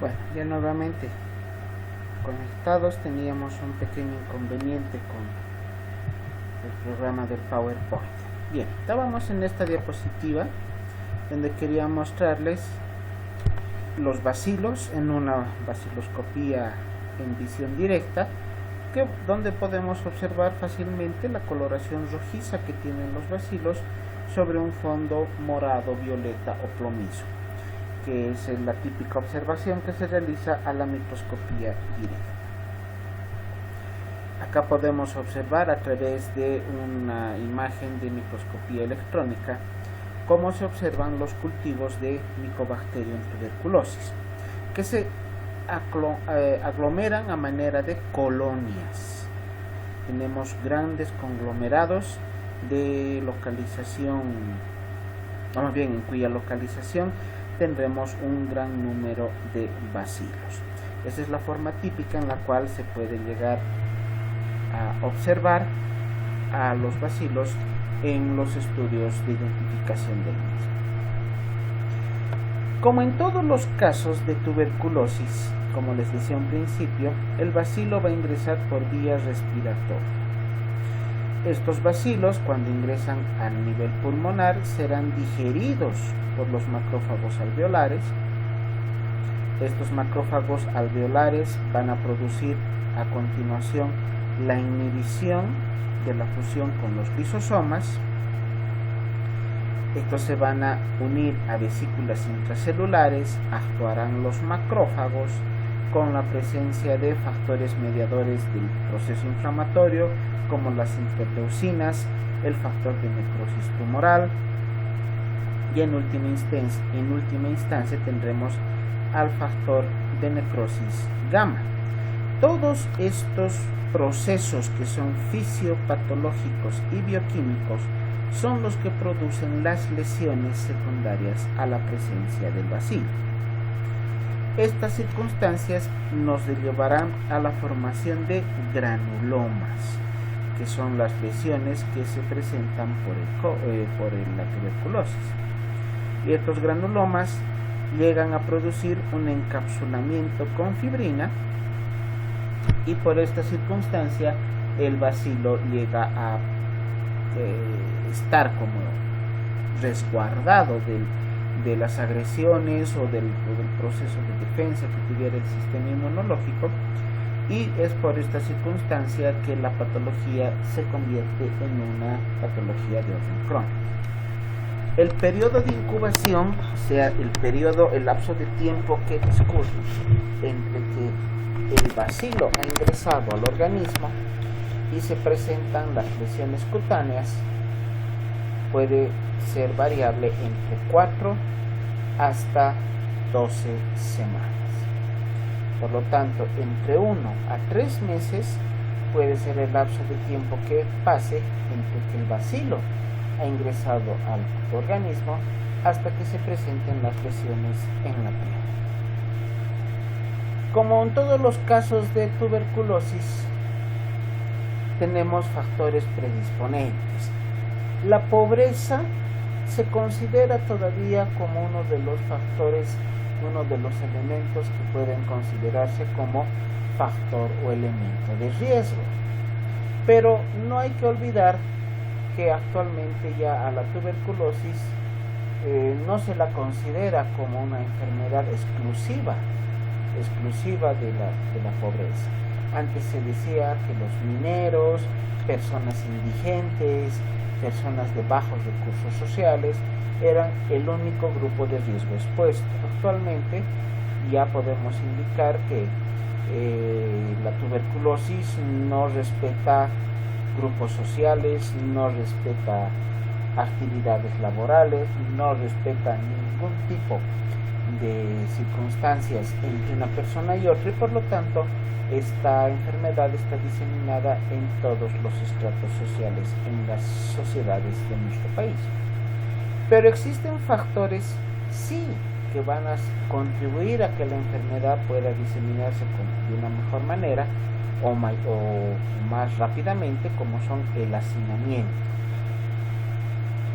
Bueno, ya nuevamente conectados. Teníamos un pequeño inconveniente con el programa del PowerPoint. Bien, estábamos en esta diapositiva donde quería mostrarles los bacilos en una baciloscopía en visión directa, donde podemos observar fácilmente la coloración rojiza que tienen los bacilos sobre un fondo morado, violeta o plomizo, que es la típica observación que se realiza a la microscopía directa. Acá podemos observar a través de una imagen de microscopía electrónica cómo se observan los cultivos de Mycobacterium tuberculosis, que se aglomeran a manera de colonias. Tenemos grandes conglomerados de localización, más bien en cuya localización tendremos un gran número de bacilos. Esa es la forma típica en la cual se puede llegar a observar a los bacilos en los estudios de identificación del mismo. Como en todos los casos de tuberculosis, como les decía al principio, el bacilo va a ingresar por vía respiratoria. Estos bacilos, cuando ingresan a nivel pulmonar, serán digeridos por los macrófagos alveolares. Estos macrófagos alveolares van a producir a continuación la inhibición de la fusión con los lisosomas. Estos se van a unir a vesículas intracelulares, actuarán los macrófagos con la presencia de factores mediadores del proceso inflamatorio como las interleucinas, el factor de necrosis tumoral y en última instancia tendremos al factor de necrosis gamma. Todos estos procesos que son fisiopatológicos y bioquímicos son los que producen las lesiones secundarias a la presencia del bacilo. Estas circunstancias nos llevarán a la formación de granulomas, que son las lesiones que se presentan por la tuberculosis. Y estos granulomas llegan a producir un encapsulamiento con fibrina, y por esta circunstancia el bacilo llega a estar como resguardado de las agresiones o del proceso de defensa que tuviera el sistema inmunológico, y es por esta circunstancia que la patología se convierte en una patología de orden crónico. El periodo de incubación, o sea, el lapso de tiempo que discurre entre que el bacilo ha ingresado al organismo y se presentan las lesiones cutáneas, puede ser variable entre 4 hasta 12 semanas. Por lo tanto, entre 1 a 3 meses puede ser el lapso de tiempo que pase entre que el bacilo ha ingresado al organismo hasta que se presenten las lesiones en la piel. Como en todos los casos de tuberculosis, tenemos factores predisponentes. La pobreza se considera todavía como uno de los factores, uno de los elementos que pueden considerarse como factor o elemento de riesgo. Pero no hay que olvidar que actualmente ya a la tuberculosis no se la considera como una enfermedad exclusiva de la pobreza. Antes se decía que los mineros, personas indigentes, personas de bajos recursos sociales eran el único grupo de riesgo expuesto. Actualmente ya podemos indicar que la tuberculosis no respeta grupos sociales, no respeta actividades laborales, no respeta ningún tipo de circunstancias entre una persona y otra, y por lo tanto esta enfermedad está diseminada en todos los estratos sociales en las sociedades de nuestro país. Pero existen factores sí que van a contribuir a que la enfermedad pueda diseminarse de una mejor manera o más rápidamente, como son el hacinamiento.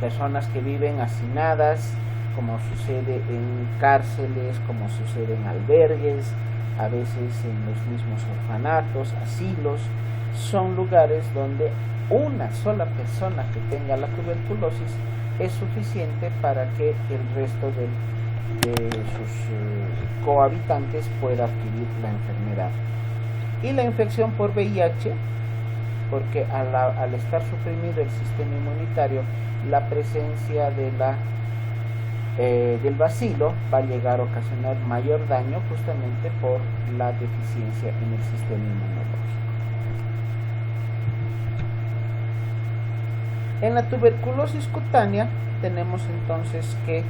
Personas que viven hacinadas como sucede en cárceles, como sucede en albergues, a veces en los mismos orfanatos, asilos. Son lugares donde una sola persona que tenga la tuberculosis es suficiente para que el resto de sus cohabitantes pueda adquirir la enfermedad. Y la infección por VIH, porque al estar suprimido el sistema inmunitario, la presencia del bacilo va a llegar a ocasionar mayor daño justamente por la deficiencia en el sistema inmunológico. En la tuberculosis cutánea tenemos entonces que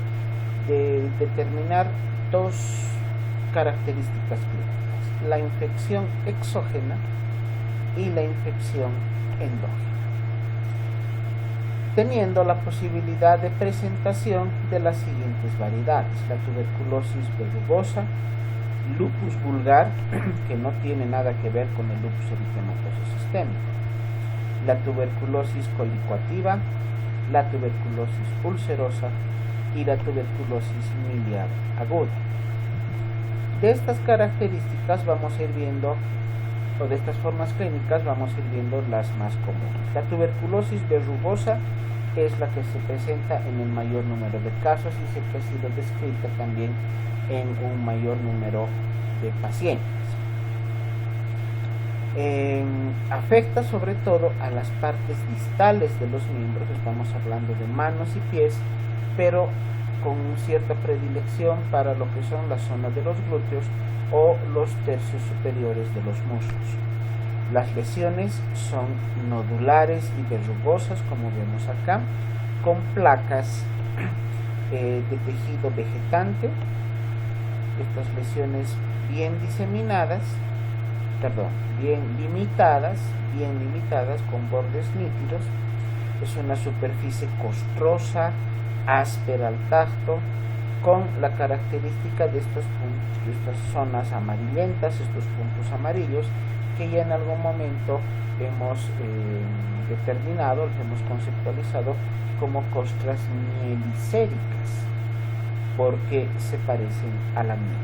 determinar dos características clínicas: la infección exógena y la infección endógena, teniendo la posibilidad de presentación de las siguientes variedades: la tuberculosis verrugosa, lupus vulgar, que no tiene nada que ver con el lupus eritematoso sistémico, la tuberculosis colicoactiva, la tuberculosis ulcerosa y la tuberculosis miliar aguda. De estas características vamos a ir viendo, o de estas formas clínicas vamos a ir viendo las más comunes. La tuberculosis verrugosa es la que se presenta en el mayor número de casos y siempre ha sido descrita también en un mayor número de pacientes. Afecta sobre todo a las partes distales de los miembros, estamos hablando de manos y pies, pero con cierta predilección para lo que son las zonas de los glúteos o los tercios superiores de los muslos. Las lesiones son nodulares y verrugosas, como vemos acá, con placas de tejido vegetante. Estas lesiones bien diseminadas, bien limitadas, con bordes nítidos. Es una superficie costrosa, áspera al tacto, con la característica de estos puntos, de estas zonas amarillentas, estos puntos amarillos, que ya en algún momento hemos determinado, hemos conceptualizado como costras mielicéricas, porque se parecen a la miel.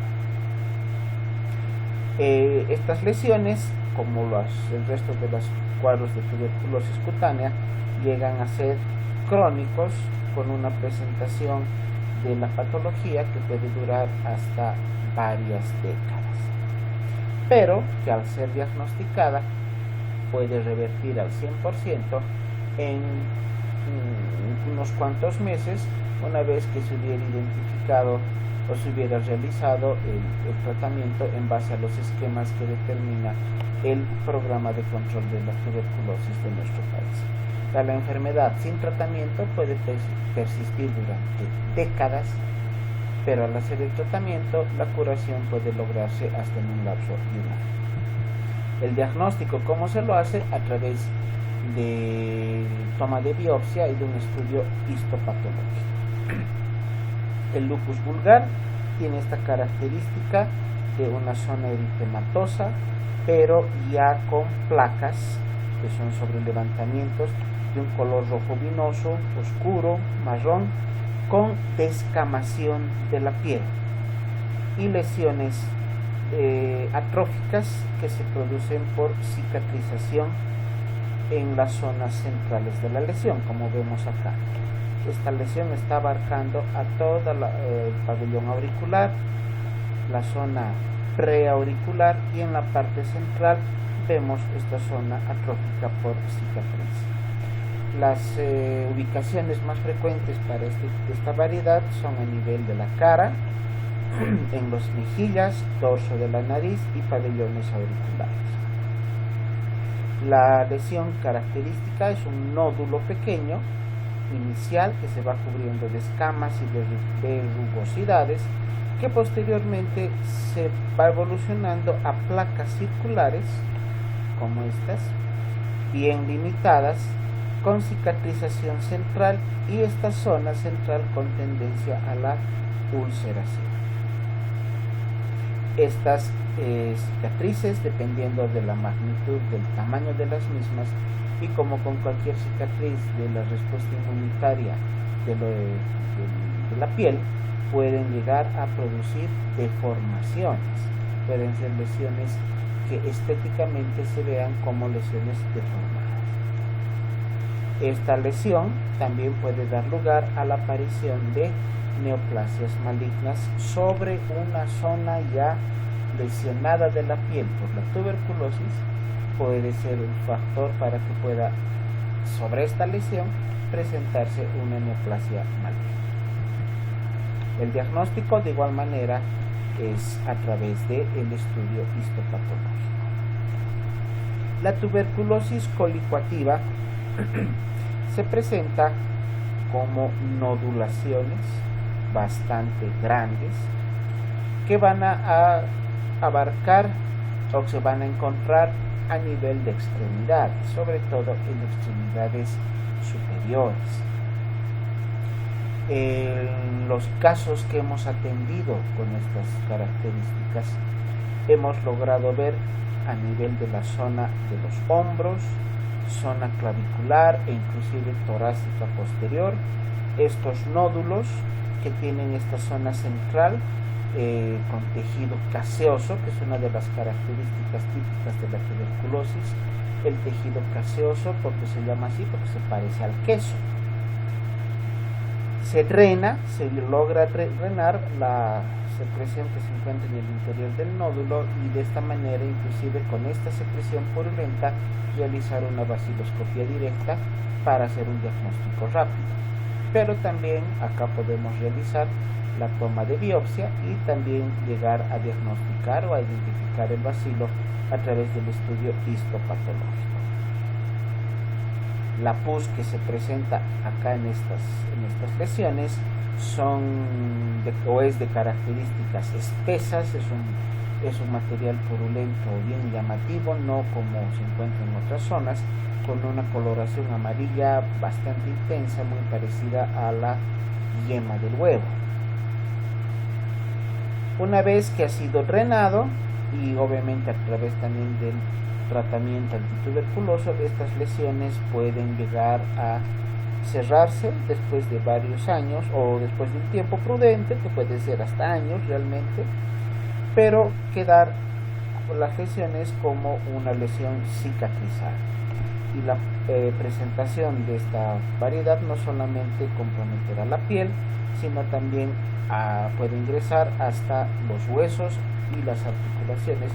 Estas lesiones, como el resto de los cuadros de tuberculosis cutánea, llegan a ser crónicos, con una presentación de la patología que puede durar hasta varias décadas, pero que al ser diagnosticada puede revertir al 100% en unos cuantos meses, una vez que se hubiera identificado o se hubiera realizado el tratamiento en base a los esquemas que determina el programa de control de la tuberculosis de nuestro país. La enfermedad sin tratamiento puede persistir durante décadas, pero al hacer el tratamiento, la curación puede lograrse hasta en un lapso de un año. El diagnóstico, ¿cómo se lo hace? A través de toma de biopsia y de un estudio histopatológico. El lupus vulgar tiene esta característica de una zona eritematosa, pero ya con placas que son sobrelevantamientos de un color rojo vinoso, oscuro, marrón, con descamación de la piel, y lesiones atróficas que se producen por cicatrización en las zonas centrales de la lesión, como vemos acá. Esta lesión está abarcando a todo el pabellón auricular, la zona preauricular, y en la parte central vemos esta zona atrófica por cicatriz. Las ubicaciones más frecuentes para esta variedad son a nivel de la cara, en las mejillas, dorso de la nariz y pabellones auriculares. La lesión característica es un nódulo pequeño inicial que se va cubriendo de escamas y de verrugosidades, que posteriormente se va evolucionando a placas circulares como estas, bien limitadas, con cicatrización central, y esta zona central con tendencia a la ulceración. Estas cicatrices, dependiendo de la magnitud del tamaño de las mismas, y como con cualquier cicatriz de la respuesta inmunitaria del de la piel pueden llegar a producir deformaciones. Pueden ser lesiones que estéticamente se vean como lesiones deformadas. Esta lesión también puede dar lugar a la aparición de neoplasias malignas sobre una zona ya lesionada de la piel por la tuberculosis. Puede ser un factor para que pueda, sobre esta lesión, presentarse una neoplasia maligna. El diagnóstico, de igual manera, es a través del estudio histopatológico. La tuberculosis colicoactiva se presenta como nodulaciones bastante grandes que van a abarcar o se van a encontrar a nivel de extremidades, sobre todo en extremidades superiores. En los casos que hemos atendido con estas características, hemos logrado ver a nivel de la zona de los hombros, zona clavicular e inclusive torácica posterior, estos nódulos que tienen esta zona central con tejido caseoso, que es una de las características típicas de la tuberculosis. El tejido caseoso, porque se llama así, porque se parece al queso. Se drena, se logra drenar la secreción que se encuentra en el interior del nódulo, y de esta manera, inclusive con esta secreción purulenta, realizar una vaciloscopia directa para hacer un diagnóstico rápido. Pero también acá podemos realizar la toma de biopsia y también llegar a diagnosticar o a identificar el bacilo a través del estudio histopatológico. La pus que se presenta acá en estas lesiones es de características espesas, es un material purulento bien llamativo, no como se encuentra en otras zonas, con una coloración amarilla bastante intensa, muy parecida a la yema del huevo. Una vez que ha sido drenado, y obviamente a través también del tratamiento antituberculoso, estas lesiones pueden llegar a cerrarse después de varios años o después de un tiempo prudente, que puede ser hasta años realmente, pero quedar las lesiones como una lesión cicatrizada. Y la presentación de esta variedad no solamente comprometerá la piel, sino también puede ingresar hasta los huesos y las articulaciones,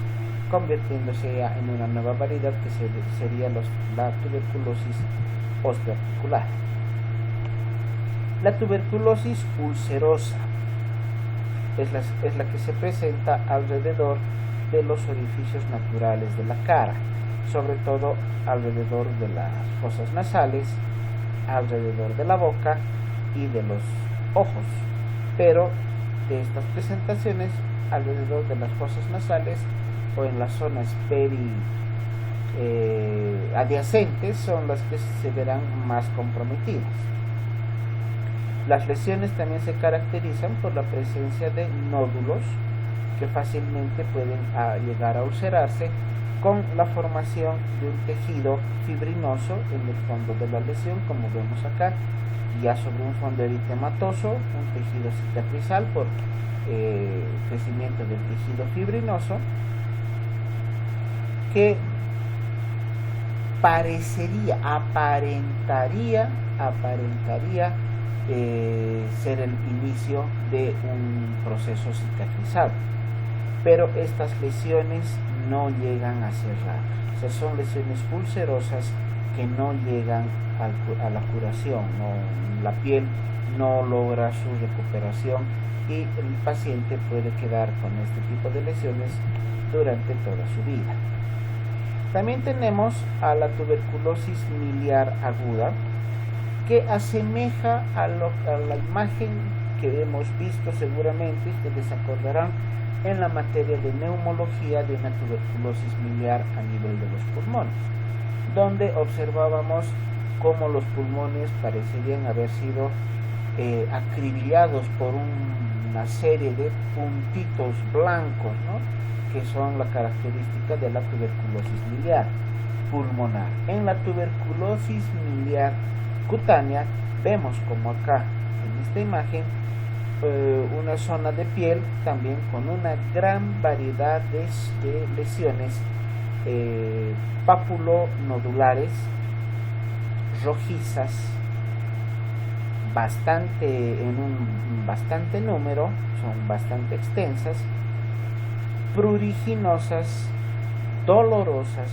convirtiéndose ya en una nueva variedad que sería la tuberculosis osteoarticular. La tuberculosis ulcerosa es la que se presenta alrededor de los orificios naturales de la cara, sobre todo alrededor de las fosas nasales, alrededor de la boca y de los ojos. Pero de estas presentaciones alrededor de las fosas nasales o en las zonas adyacentes son las que se verán más comprometidas. Las lesiones también se caracterizan por la presencia de nódulos que fácilmente pueden llegar a ulcerarse, con la formación de un tejido fibrinoso en el fondo de la lesión, como vemos acá, ya sobre un fondo eritematoso, un tejido cicatrizal por crecimiento del tejido fibrinoso, que aparentaría ser el inicio de un proceso cicatrizado, pero estas lesiones no llegan a cerrar. O sea, son lesiones ulcerosas que no llegan a la curación, la piel no logra su recuperación y el paciente puede quedar con este tipo de lesiones durante toda su vida. También tenemos a la tuberculosis miliar aguda, que asemeja a la imagen que hemos visto seguramente, ustedes se acordarán, en la materia de neumología de una tuberculosis miliar a nivel de los pulmones, donde observábamos cómo los pulmones parecerían haber sido acribillados por una serie de puntitos blancos, ¿no?, que son la característica de la tuberculosis miliar pulmonar. En la tuberculosis miliar cutánea vemos como acá en esta imagen una zona de piel también con una gran variedad de lesiones papulonodulares, rojizas, en un bastante número, son bastante extensas, pruriginosas, dolorosas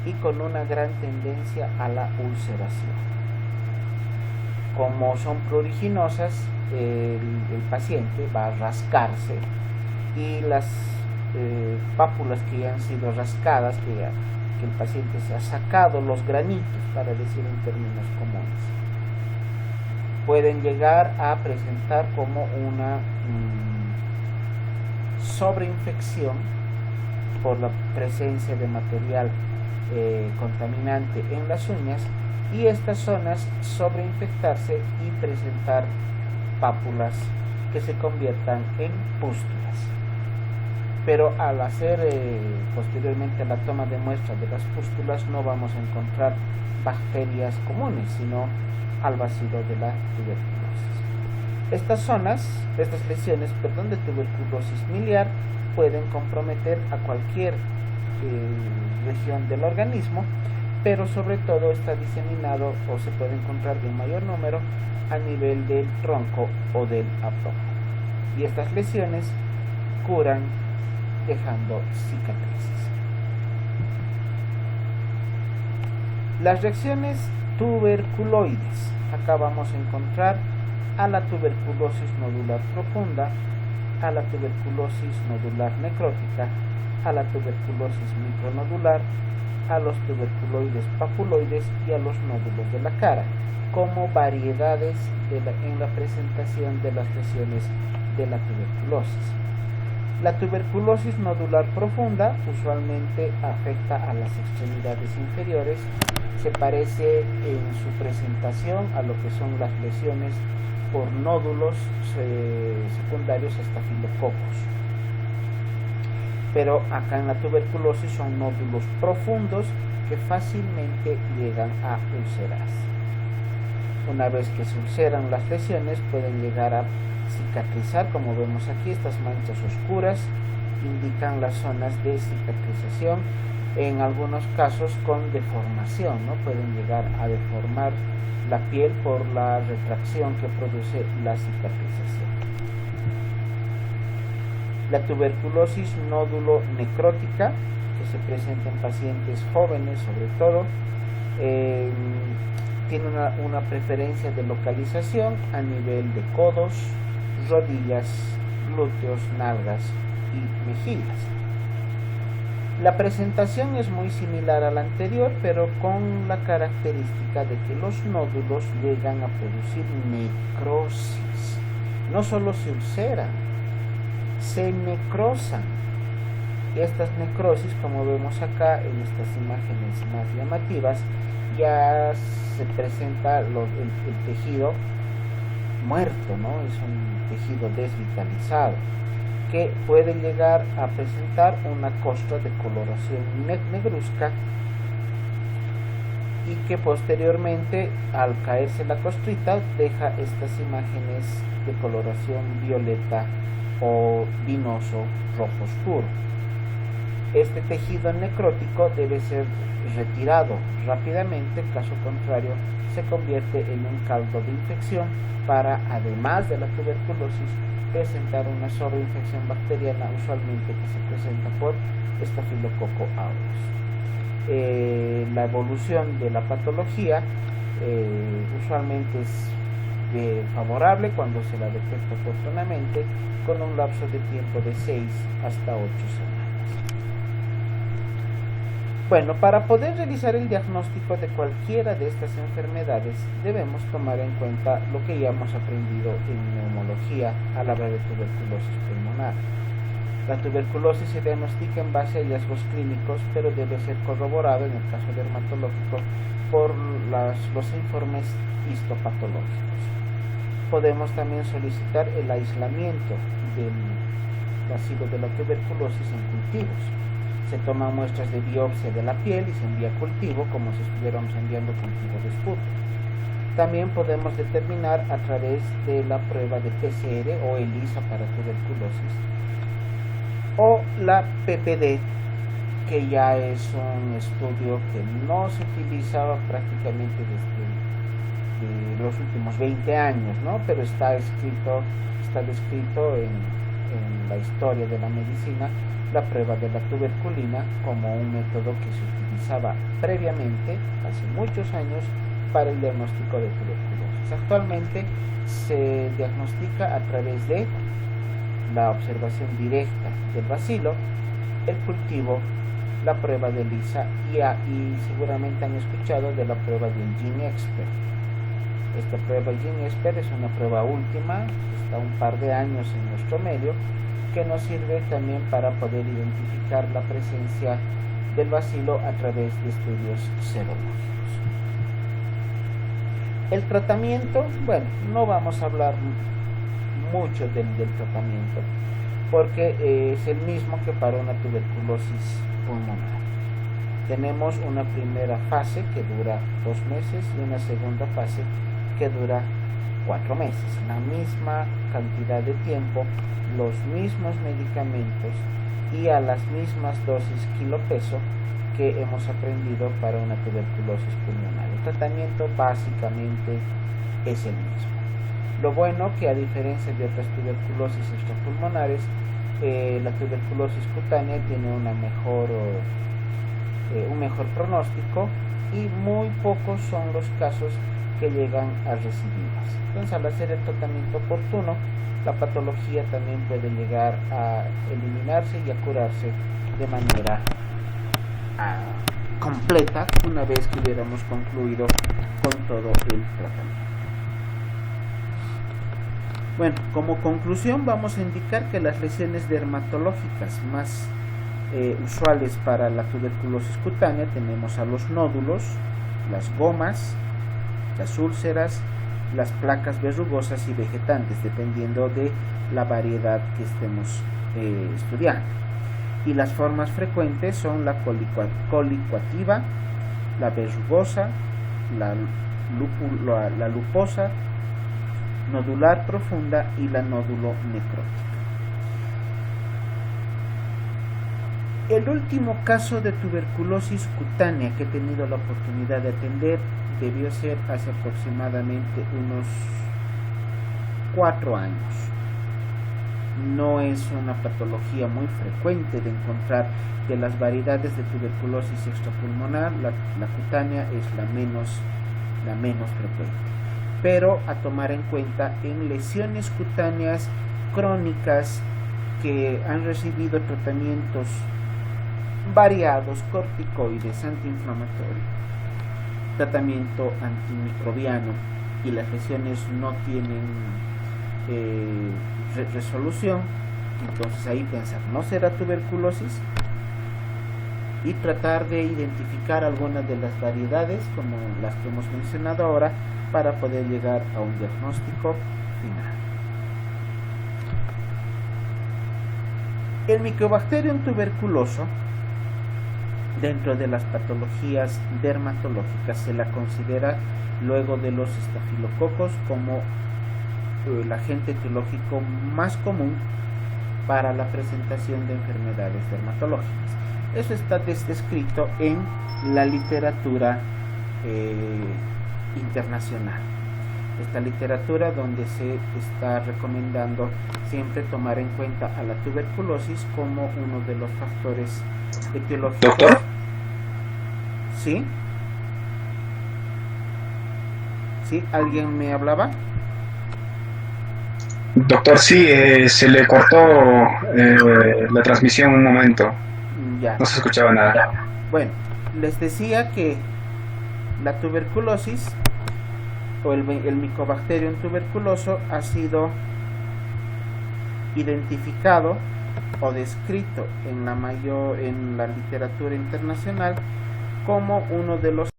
y con una gran tendencia a la ulceración. Como son pruriginosas, el paciente va a rascarse y las pápulas que ya han sido rascadas, que el paciente se ha sacado los granitos, para decir en términos comunes, pueden llegar a presentar como una sobreinfección por la presencia de material contaminante en las uñas, y estas zonas sobreinfectarse y presentar pápulas que se conviertan en pústulas. Pero al hacer posteriormente la toma de muestras de las pústulas, no vamos a encontrar bacterias comunes, sino al bacilo de la tuberculosis. Estas lesiones de tuberculosis miliar pueden comprometer a cualquier región del organismo, pero sobre todo está diseminado o se puede encontrar en mayor número a nivel del tronco o del abdomen. Y estas lesiones curan dejando cicatrices. Las reacciones tuberculoides. Acá vamos a encontrar a la tuberculosis nodular profunda, a la tuberculosis nodular necrótica, a la tuberculosis micronodular, a los tuberculoides papuloides y a los nódulos de la cara, como variedades en la presentación de las lesiones de la tuberculosis. La tuberculosis nodular profunda usualmente afecta a las extremidades inferiores. Se parece en su presentación a lo que son las lesiones por nódulos secundarios a estafilococos. Pero acá en la tuberculosis son nódulos profundos que fácilmente llegan a ulcerarse. Una vez que se ulceran las lesiones, pueden llegar a cicatrizar, como vemos aquí. Estas manchas oscuras indican las zonas de cicatrización, en algunos casos con deformación, ¿no? Pueden llegar a deformar la piel por la retracción que produce la cicatrización. La tuberculosis nódulo necrótica, que se presenta en pacientes jóvenes sobre todo, tiene una preferencia de localización a nivel de codos, rodillas, glúteos, nalgas y mejillas. La presentación es muy similar a la anterior, pero con la característica de que los nódulos llegan a producir necrosis. No solo se ulceran, se necrosan. Y estas necrosis, como vemos acá en estas imágenes más llamativas, ya se presenta el tejido muerto, ¿no? Es un tejido desvitalizado, que puede llegar a presentar una costra de coloración negruzca, y que posteriormente, al caerse la costrita, deja estas imágenes de coloración violeta o vinoso rojo oscuro. Este tejido necrótico debe ser retirado rápidamente, caso contrario se convierte en un caldo de infección para, además de la tuberculosis, presentar una sobreinfección bacteriana, usualmente que se presenta por Staphylococcus aureus. La evolución de la patología usualmente es favorable cuando se la detecta oportunamente, con un lapso de tiempo de 6 hasta 8 semanas. Bueno, para poder realizar el diagnóstico de cualquiera de estas enfermedades, debemos tomar en cuenta lo que ya hemos aprendido en neumología al hablar de tuberculosis pulmonar. La tuberculosis se diagnostica en base a hallazgos clínicos, pero debe ser corroborado en el caso dermatológico por los informes histopatológicos. Podemos también solicitar el aislamiento del bacilo de la tuberculosis en cultivos. Se toman muestras de biopsia de la piel y se envía a cultivo, como si estuviéramos enviando cultivo de esputo. También podemos determinar a través de la prueba de PCR o ELISA para tuberculosis, o la PPD, que ya es un estudio que no se utilizaba prácticamente desde los últimos 20 años, ¿no? Pero está descrito en la historia de la medicina, la prueba de la tuberculina como un método que se utilizaba previamente, hace muchos años, para el diagnóstico de tuberculosis. Actualmente se diagnostica a través de la observación directa del bacilo, el cultivo, la prueba de ELISA y seguramente han escuchado de la prueba de GeneXpert. Esta prueba GeneXpert es una prueba última, está un par de años en nuestro medio, que nos sirve también para poder identificar la presencia del bacilo a través de estudios serológicos. El tratamiento, bueno, no vamos a hablar mucho del tratamiento, porque es el mismo que para una tuberculosis pulmonar. Tenemos una primera fase que dura 2 meses y una segunda fase que dura 4 meses. La misma cantidad de tiempo, los mismos medicamentos y a las mismas dosis kilo-peso que hemos aprendido para una tuberculosis pulmonar. El tratamiento básicamente es el mismo. Lo bueno que, a diferencia de otras tuberculosis extrapulmonares, la tuberculosis cutánea tiene un mejor pronóstico y muy pocos son los casos que llegan a recidivas. Entonces, al hacer el tratamiento oportuno, la patología también puede llegar a eliminarse y a curarse de manera completa una vez que hubiéramos concluido con todo el tratamiento. Bueno, como conclusión vamos a indicar que las lesiones dermatológicas más usuales para la tuberculosis cutánea tenemos a los nódulos, las gomas, las úlceras, las placas verrugosas y vegetantes, dependiendo de la variedad que estemos estudiando. Y las formas frecuentes son la colicuativa, la verrugosa, la luposa, nodular profunda y la nódulo necrótica. El último caso de tuberculosis cutánea que he tenido la oportunidad de atender debió ser hace aproximadamente unos 4 años. No es una patología muy frecuente de encontrar. De las variedades de tuberculosis extrapulmonar, la cutánea es la menos frecuente. Pero a tomar en cuenta en lesiones cutáneas crónicas que han recibido tratamientos variados, corticoides, antiinflamatorios, tratamiento antimicrobiano, y las lesiones no tienen resolución, entonces ahí pensar, ¿no será tuberculosis? Y tratar de identificar algunas de las variedades como las que hemos mencionado ahora para poder llegar a un diagnóstico final. El Mycobacterium tuberculoso, dentro de las patologías dermatológicas, se la considera, luego de los estafilococos, como el agente etiológico más común para la presentación de enfermedades dermatológicas. Eso está descrito en la literatura internacional. Esta literatura donde se está recomendando siempre tomar en cuenta a la tuberculosis como uno de los factores etiológicos. ¿Doctor? ¿Sí? ¿Sí? ¿Alguien me hablaba? Doctor, sí, se le cortó la transmisión un momento. Ya. No se escuchaba nada. Bueno, les decía que la tuberculosis o el Mycobacterium tuberculoso ha sido identificado o descrito en la literatura internacional como uno de los